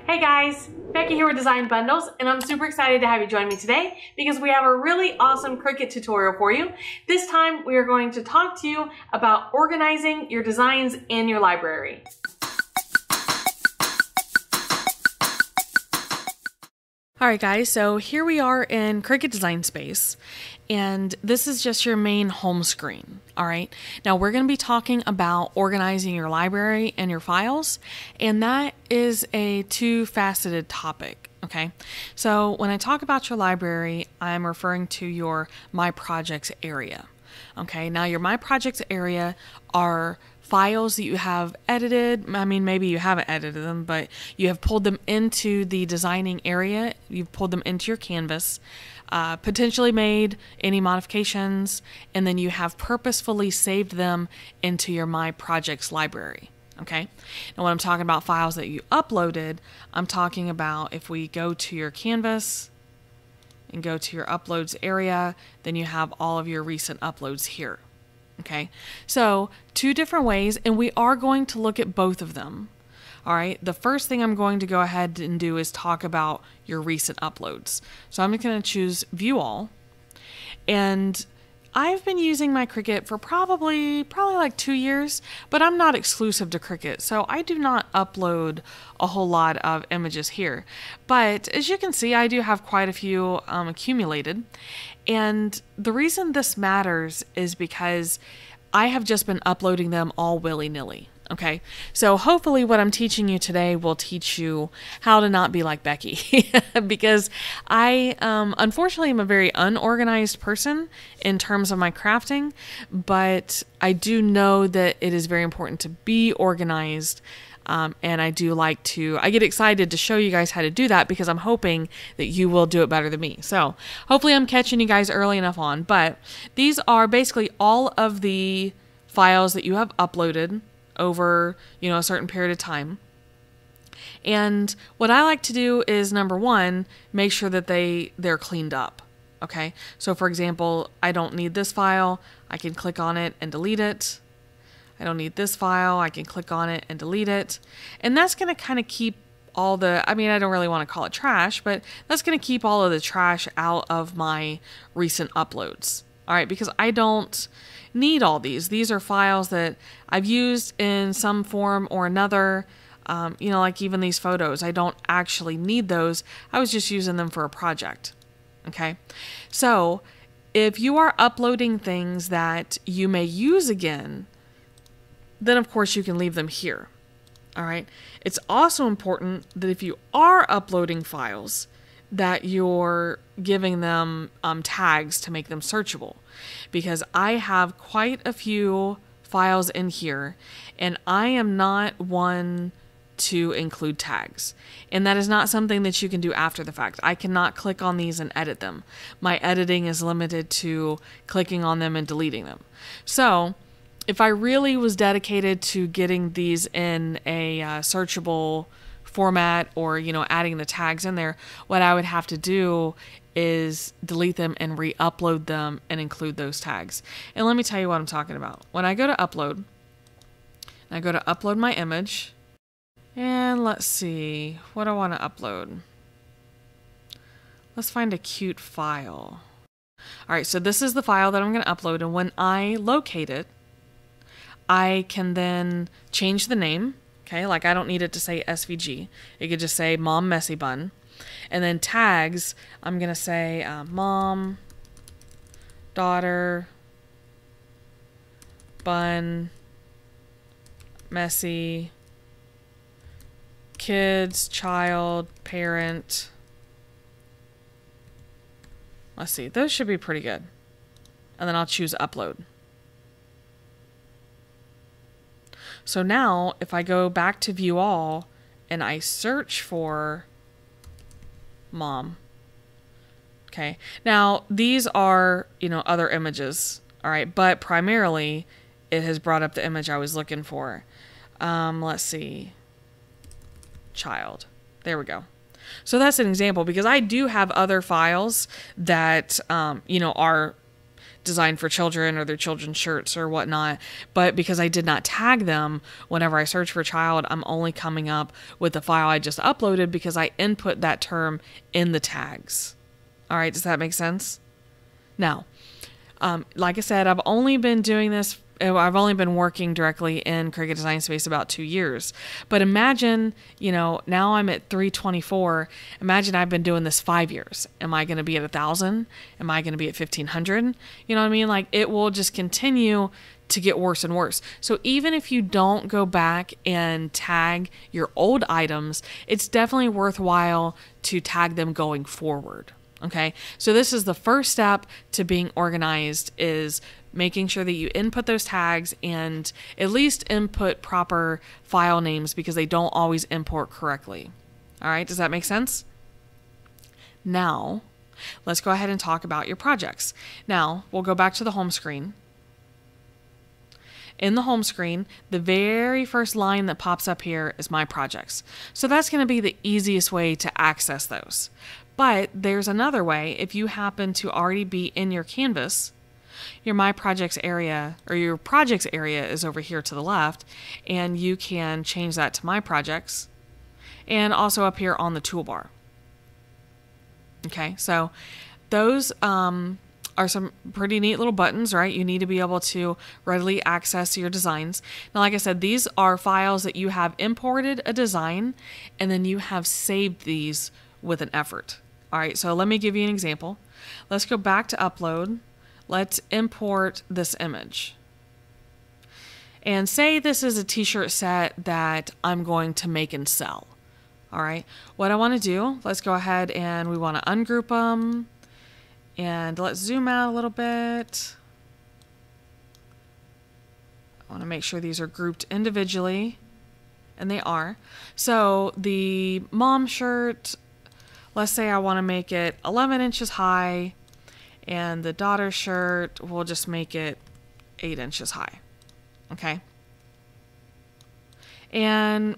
Hey guys, Becky here with Design Bundles, and I'm super excited to have you join me today because we have a really awesome Cricut tutorial for you. This time we are going to talk to you about organizing your designs in your library. Alright guys, so here we are in Cricut Design Space, and this is just your main home screen. Alright, now we're going to be talking about organizing your library and your files, and that is a two-faceted topic. Okay, so when I talk about your library, I'm referring to your My Projects area. Okay, now your My Projects area are files that you have edited. I mean, maybe you haven't edited them, but you have pulled them into the designing area. You've pulled them into your canvas, potentially made any modifications, and then you have purposefully saved them into your My Projects library. Okay, now when I'm talking about files that you uploaded, I'm talking about if we go to your canvas and go to your uploads area, then you have all of your recent uploads here. Okay, so two different ways, and we are going to look at both of them. All right, the first thing I'm going to go ahead and do is talk about your recent uploads. So I'm going to choose View All, and I've been using my Cricut for probably like 2 years, but I'm not exclusive to Cricut, so I do not upload a whole lot of images here. But as you can see, I do have quite a few accumulated, and the reason this matters is because I have just been uploading them all willy-nilly. Okay, so hopefully what I'm teaching you today will teach you how to not be like Becky because I unfortunately am a very unorganized person in terms of my crafting, but I do know that it is very important to be organized, and I get excited to show you guys how to do that because I'm hoping that you will do it better than me. So hopefully I'm catching you guys early enough on, but these are basically all of the files that you have uploaded over, a certain period of time. And what I like to do is, number one, make sure that they're cleaned up. Okay, so for example, I don't need this file, I can click on it and delete it. I don't need this file, I can click on it and delete it. And that's going to kind of keep all the, I don't really want to call it trash, but that's going to keep all of the trash out of my recent uploads. All right, because I don't need all these. These are files that I've used in some form or another. Like even these photos, I don't actually need those. I was just using them for a project. Okay, so if you are uploading things that you may use again, then of course you can leave them here. All right, it's also important that if you are uploading files, that you're giving them tags to make them searchable, because I have quite a few files in here and I am not one to include tags, and that is not something that you can do after the fact. I cannot click on these and edit them. My editing is limited to clicking on them and deleting them. So if I really was dedicated to getting these in a searchable format, or adding the tags in there, what I would have to do is delete them and re-upload them and include those tags. And let me tell you what I'm talking about. When I go to upload, I go to upload my image, and let's see, what do I want to upload? Let's find a cute file. Alright, so this is the file that I'm going to upload, and when I locate it, I can then change the name. Okay, like I don't need it to say SVG. It could just say Mom Messy Bun. And then tags, I'm going to say Mom, Daughter, Bun, Messy, Kids, Child, Parent. Let's see, those should be pretty good. And then I'll choose Upload. So now, if I go back to View All and I search for Mom, okay, now these are, other images, all right, but primarily it has brought up the image I was looking for. Let's see, Child. There we go. So that's an example, because I do have other files that, are designed for children or their children's shirts or whatnot. But because I did not tag them, whenever I search for child, I'm only coming up with the file I just uploaded because I input that term in the tags. All right, does that make sense? Now, like I said, I've only been working directly in Cricut Design Space about 2 years. But imagine, now I'm at 324. Imagine I've been doing this 5 years. Am I going to be at 1,000? Am I going to be at 1,500? You know what I mean? Like, it will just continue to get worse and worse. So even if you don't go back and tag your old items, it's definitely worthwhile to tag them going forward. Okay, so this is the first step to being organized, is making sure that you input those tags and at least input proper file names, because they don't always import correctly. All right, does that make sense? Now, let's go ahead and talk about your projects. Now, we'll go back to the home screen. In the home screen, the very first line that pops up here is My Projects. So that's going to be the easiest way to access those. But there's another way. If you happen to already be in your canvas, your My Projects area, or your projects area, is over here to the left, and you can change that to My Projects, and also up here on the toolbar. Okay, so those are some pretty neat little buttons, right? You need to be able to readily access your designs. Now, like I said, these are files that you have imported a design, and then you have saved these with an effort. All right, so let me give you an example. Let's go back to upload. Let's import this image. And say this is a t-shirt set that I'm going to make and sell. All right, what I want to do, let's go ahead and we want to ungroup them. And let's zoom out a little bit. I want to make sure these are grouped individually, and they are. So the mom shirt, let's say I want to make it 11 inches high, and the daughter shirt, we'll just make it 8 inches high. Okay. And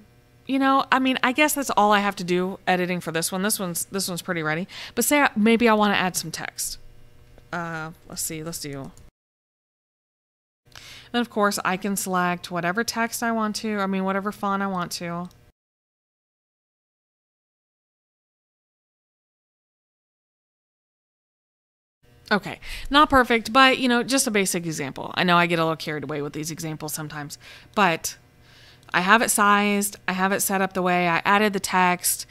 I mean, I guess that's all I have to do editing for this one. This one's pretty ready. But say maybe I want to add some text. Let's see. Let's do. Then of course I can select whatever text I want to. I mean, whatever font I want to. Okay, not perfect, but just a basic example. I know I get a little carried away with these examples sometimes, but I have it sized, I have it set up the way, I added the text.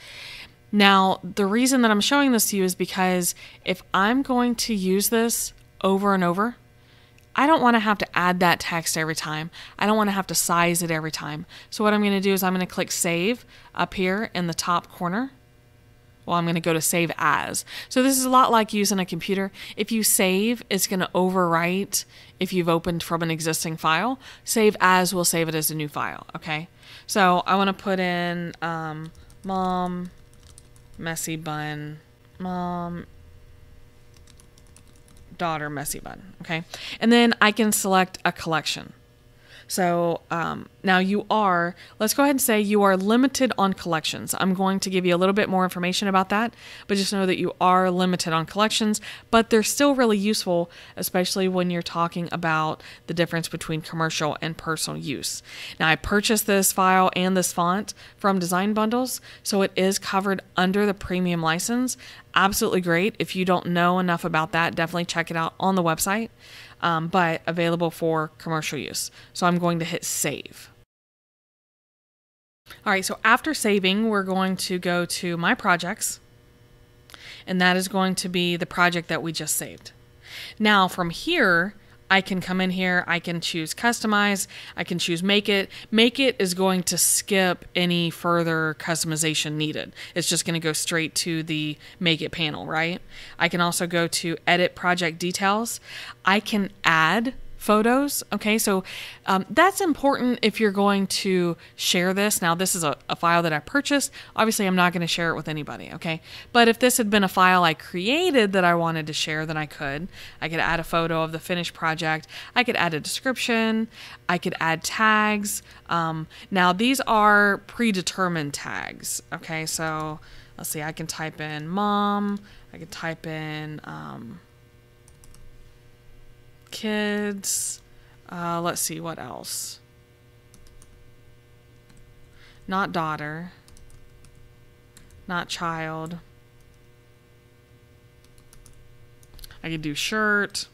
Now, the reason that I'm showing this to you is because if I'm going to use this over and over, I don't want to have to add that text every time. I don't want to have to size it every time. So what I'm going to do is I'm going to click Save up here in the top corner. Well, I'm going to go to Save As. So this is a lot like using a computer. If you save, it's going to overwrite if you've opened from an existing file. Save As will save it as a new file, okay? So I want to put in mom, messy bun, mom, daughter, messy bun, okay? And then I can select a collection. So now let's go ahead and say you are limited on collections. I'm going to give you a little bit more information about that, but just know that you are limited on collections, but they're still really useful, especially when you're talking about the difference between commercial and personal use. Now, I purchased this file and this font from Design Bundles, so it is covered under the premium license. Absolutely great. If you don't know enough about that, definitely check it out on the website. But available for commercial use. So I'm going to hit Save. All right, so after saving, we're going to go to My Projects, and that is going to be the project that we just saved. Now from here, I can come in here, I can choose Customize, I can choose Make It. Make It is going to skip any further customization needed. It's just going to go straight to the Make It panel, right? I can also go to Edit Project Details. I can add photos, okay? So that's important if you're going to share this. Now, this is a file that I purchased. Obviously, I'm not going to share it with anybody, okay? But if this had been a file I created that I wanted to share, then I could. I could add a photo of the finished project. I could add a description. I could add tags. Now, these are predetermined tags, okay? So let's see, I can type in mom. I could type in kids. Let's see, what else? Not daughter. Not child. I could do shirt.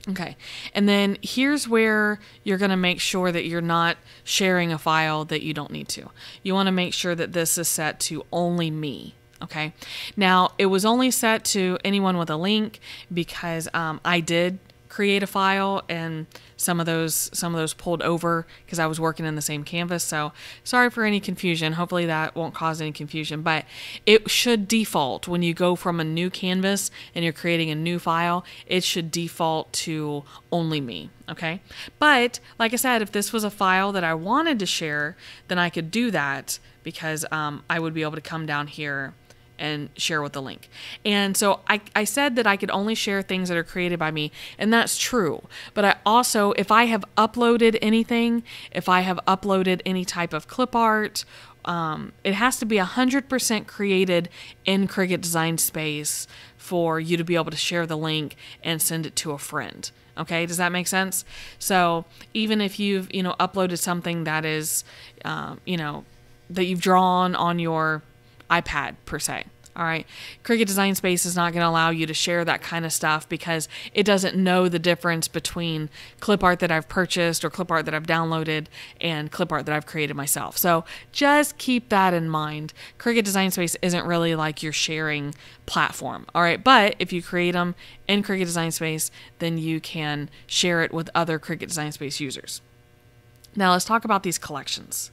Okay, and then here's where you're going to make sure that you're not sharing a file that you don't need to. You want to make sure that this is set to only me. Okay, now it was only set to anyone with a link because I did create a file and some of those pulled over because I was working in the same canvas. So sorry for any confusion. Hopefully that won't cause any confusion, but it should default when you go from a new canvas and you're creating a new file, it should default to only me. Okay. But like I said, if this was a file that I wanted to share, then I could do that because I would be able to come down here and share with the link. And so I said that I could only share things that are created by me, and that's true. But I also, if I have uploaded anything, if I have uploaded any type of clip art, it has to be 100% created in Cricut Design Space for you to be able to share the link and send it to a friend. Okay, does that make sense? So even if you've, uploaded something that is, that you've drawn on your iPad per se. All right. Cricut Design Space is not going to allow you to share that kind of stuff because it doesn't know the difference between clip art that I've purchased or clip art that I've downloaded and clip art that I've created myself. So just keep that in mind. Cricut Design Space isn't really like your sharing platform. All right. But if you create them in Cricut Design Space, then you can share it with other Cricut Design Space users. Now let's talk about these collections.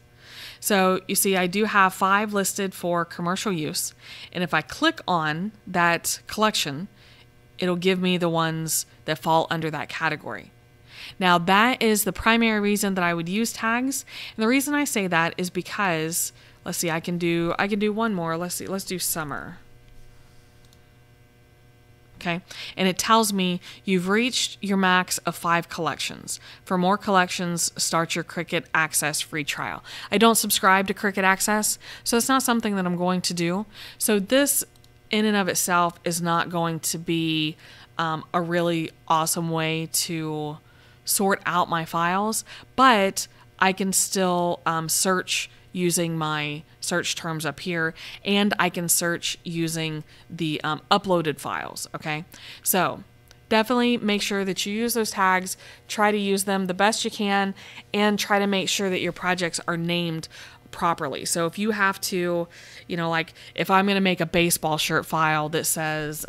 So you see, I do have 5 listed for commercial use. And if I click on that collection, it'll give me the ones that fall under that category. Now that is the primary reason that I would use tags. And the reason I say that is because, let's see, I can do one more. Let's see, let's do summer. Okay, and it tells me you've reached your max of 5 collections. For more collections, start your Cricut Access free trial. I don't subscribe to Cricut Access, so it's not something that I'm going to do. So this in and of itself is not going to be a really awesome way to sort out my files, but I can still search using my search terms up here, and I can search using the uploaded files, okay? So definitely make sure that you use those tags, try to use them the best you can, and try to make sure that your projects are named properly. So if you have to, like if I'm gonna make a baseball shirt file that says,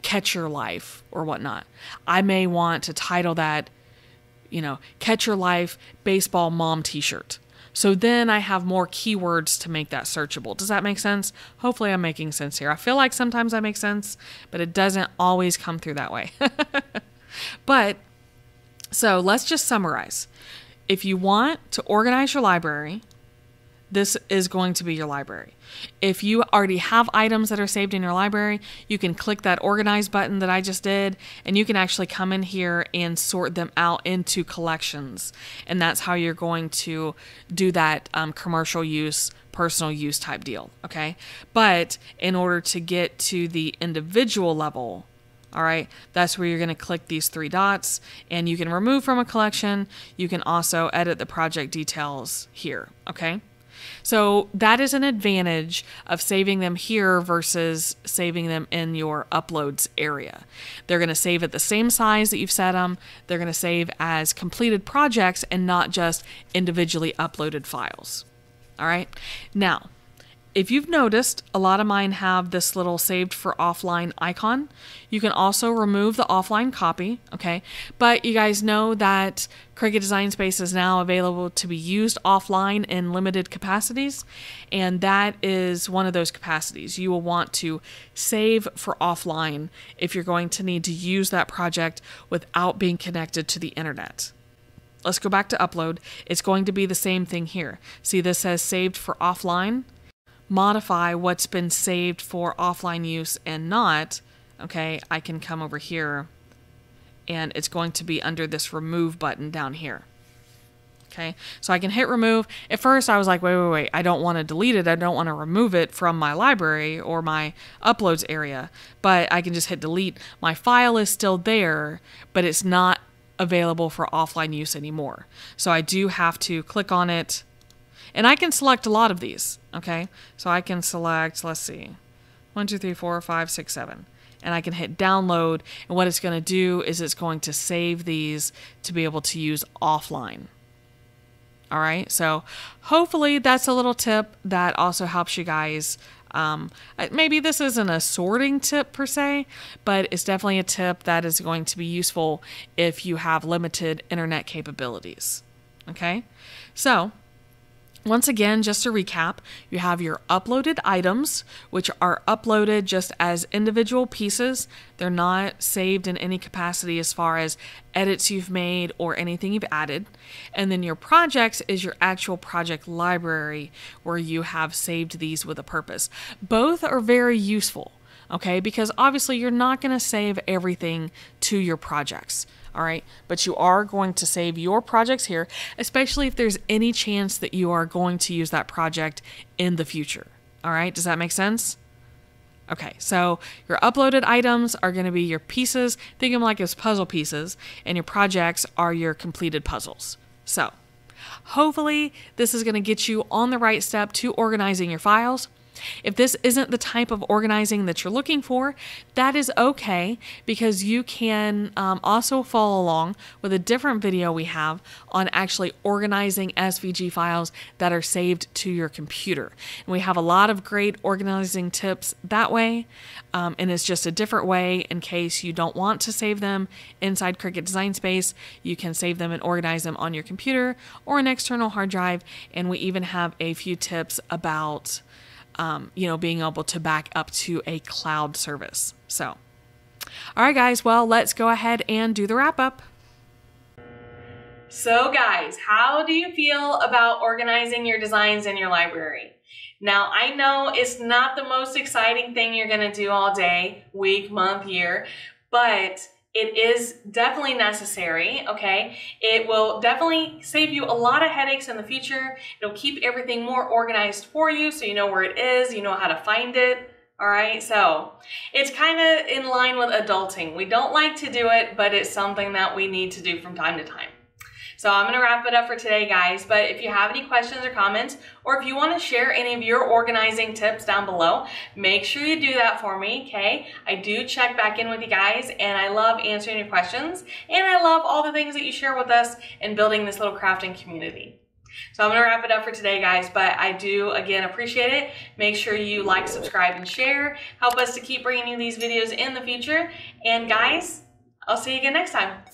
Catch Your Life or whatnot, I may want to title that, Catch Your Life Baseball Mom T-shirt. So then I have more keywords to make that searchable. Does that make sense? Hopefully I'm making sense here. I feel like sometimes I make sense, but it doesn't always come through that way. So let's just summarize. If you want to organize your library, this is going to be your library. If you already have items that are saved in your library, you can click that organize button that I just did, and you can actually come in here and sort them out into collections. And that's how you're going to do that commercial use, personal use type deal. Okay. But in order to get to the individual level, all right, that's where you're going to click these 3 dots, and you can remove from a collection. You can also edit the project details here. Okay. So that is an advantage of saving them here versus saving them in your uploads area. They're going to save at the same size that you've set them. They're going to save as completed projects and not just individually uploaded files. All right. Now, if you've noticed, a lot of mine have this little saved for offline icon. You can also remove the offline copy, okay? But you guys know that Cricut Design Space is now available to be used offline in limited capacities, and that is one of those capacities. You will want to save for offline if you're going to need to use that project without being connected to the internet. Let's go back to upload. It's going to be the same thing here. See, this says saved for offline. Modify what's been saved for offline use and not, okay, I can come over here and it's going to be under this remove button down here. Okay, so I can hit remove. At first I was like, wait, I don't want to delete it. I don't want to remove it from my library or my uploads area, but I can just hit delete. My file is still there, but it's not available for offline use anymore. So I do have to click on it, and I can select a lot of these. Okay, so I can select, let's see, 1, 2, 3, 4, 5, 6, 7. And I can hit download, and what it's going to do is it's going to save these to be able to use offline. All right, so hopefully that's a little tip that also helps you guys. Maybe this isn't a sorting tip per se, but it's definitely a tip that is going to be useful if you have limited internet capabilities. Okay, so once again, just to recap, you have your uploaded items, which are uploaded just as individual pieces. They're not saved in any capacity as far as edits you've made or anything you've added. And then your projects is your actual project library where you have saved these with a purpose. Both are very useful, okay? Because obviously you're not going to save everything to your projects. All right, but you are going to save your projects here, especially if there's any chance that you are going to use that project in the future. All right, does that make sense? Okay, so your uploaded items are going to be your pieces. Think of them like as puzzle pieces, and your projects are your completed puzzles. So hopefully this is going to get you on the right step to organizing your files. If this isn't the type of organizing that you're looking for, that is okay, because you can also follow along with a different video we have on actually organizing SVG files that are saved to your computer. And we have a lot of great organizing tips that way, and it's just a different way in case you don't want to save them inside Cricut Design Space. You can save them and organize them on your computer or an external hard drive, and we even have a few tips about being able to back up to a cloud service. So, all right, guys, well, let's go ahead and do the wrap up. So guys, how do you feel about organizing your designs in your library? Now, I know it's not the most exciting thing you're going to do all day, week, month, year, but it is definitely necessary, okay? It will definitely save you a lot of headaches in the future. It'll keep everything more organized for you so you know where it is, you know how to find it, all right? So it's kind of in line with adulting. We don't like to do it, but it's something that we need to do from time to time. So I'm going to wrap it up for today, guys, but if you have any questions or comments, or if you want to share any of your organizing tips down below, make sure you do that for me, okay? I do check back in with you guys, and I love answering your questions, and I love all the things that you share with us in building this little crafting community. So I'm going to wrap it up for today, guys, but I do, again, appreciate it. Make sure you like, subscribe, and share. Help us to keep bringing you these videos in the future, and guys, I'll see you again next time.